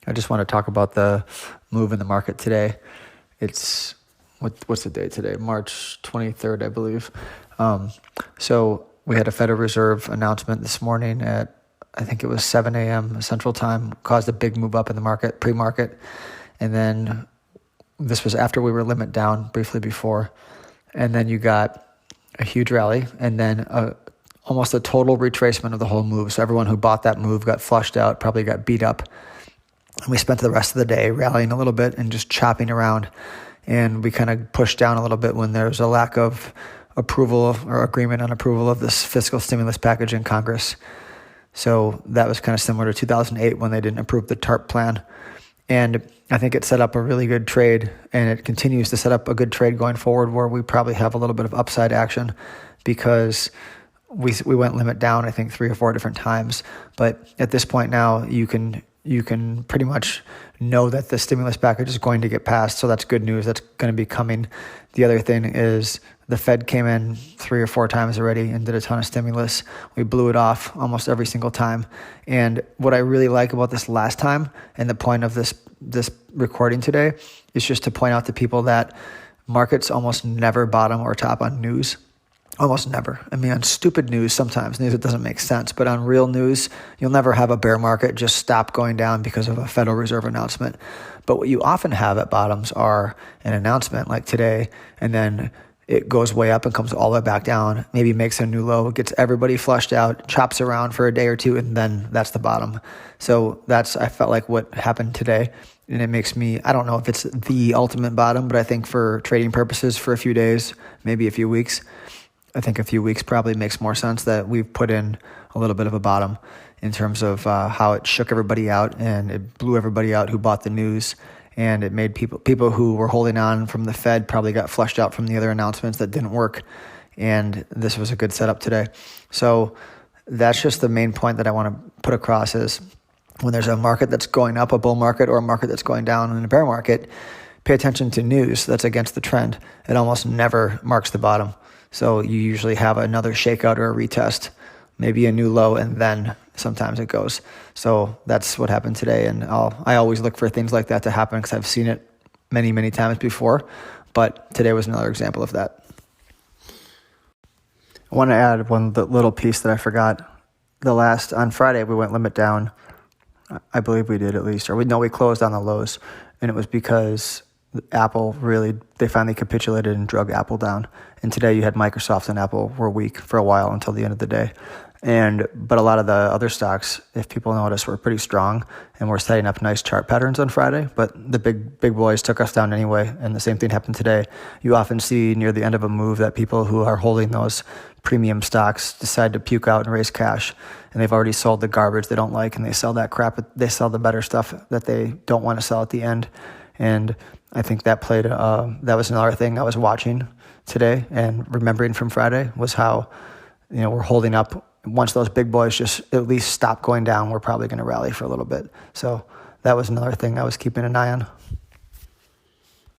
I just want to talk about the move in the market today. It's what's the date today? March 23rd, I believe. So we had a Federal Reserve announcement this morning at, I think it was 7 a.m. Central Time, caused a big move up in the market, pre-market. And then this was after we were limit down briefly before. And then you got a huge rally and then almost a total retracement of the whole move. So everyone who bought that move got flushed out, probably got beat up. And we spent the rest of the day rallying a little bit and just chopping around. And we kind of pushed down a little bit when there was a lack of approval or agreement on approval of this fiscal stimulus package in Congress. So that was kind of similar to 2008 when they didn't approve the TARP plan. And I think it set up a really good trade, and it continues to set up a good trade going forward where we probably have a little bit of upside action because we went limit down, I think 3 or 4 different times. But at this point now, you can pretty much know that the stimulus package is going to get passed. So that's good news. That's going to be coming. The other thing is the Fed came in 3 or 4 times already and did a ton of stimulus. We blew it off almost every single time. And what I really like about this last time, and the point of this recording today, is just to point out to people that markets almost never bottom or top on news. Almost never. I mean, on stupid news, sometimes news that doesn't make sense, but on real news, you'll never have a bear market just stop going down because of a Federal Reserve announcement. But what you often have at bottoms are an announcement like today, and then it goes way up and comes all the way back down, maybe makes a new low, gets everybody flushed out, chops around for a day or two, and then that's the bottom. So I felt like what happened today. And it makes me, I don't know if it's the ultimate bottom, but I think for trading purposes for a few days, maybe a few weeks, I think a few weeks probably makes more sense that we've put in a little bit of a bottom in terms of how it shook everybody out and it blew everybody out who bought the news. And it made people who were holding on from the Fed probably got flushed out from the other announcements that didn't work. And this was a good setup today. So that's just the main point that I want to put across is when there's a market that's going up, a bull market, or a market that's going down in a bear market, pay attention to news that's against the trend. It almost never marks the bottom. So you usually have another shakeout or a retest, maybe a new low, and then sometimes it goes. So that's what happened today. And I always look for things like that to happen because I've seen it many, many times before. But today was another example of that. I want to add one little piece that I forgot. On Friday, we went limit down. I believe we did at least. We closed on the lows. And it was because Apple they finally capitulated and drug Apple down. And today you had Microsoft and Apple were weak for a while until the end of the day. But a lot of the other stocks, if people notice, were pretty strong and we're setting up nice chart patterns on Friday. But the big boys took us down anyway. And the same thing happened today. You often see near the end of a move that people who are holding those premium stocks decide to puke out and raise cash. And they've already sold the garbage they don't like and they sell that crap. They sell the better stuff that they don't want to sell at the end. And I think that was another thing I was watching today and remembering from Friday was how, we're holding up. Once those big boys just at least stop going down, we're probably going to rally for a little bit. So that was another thing I was keeping an eye on.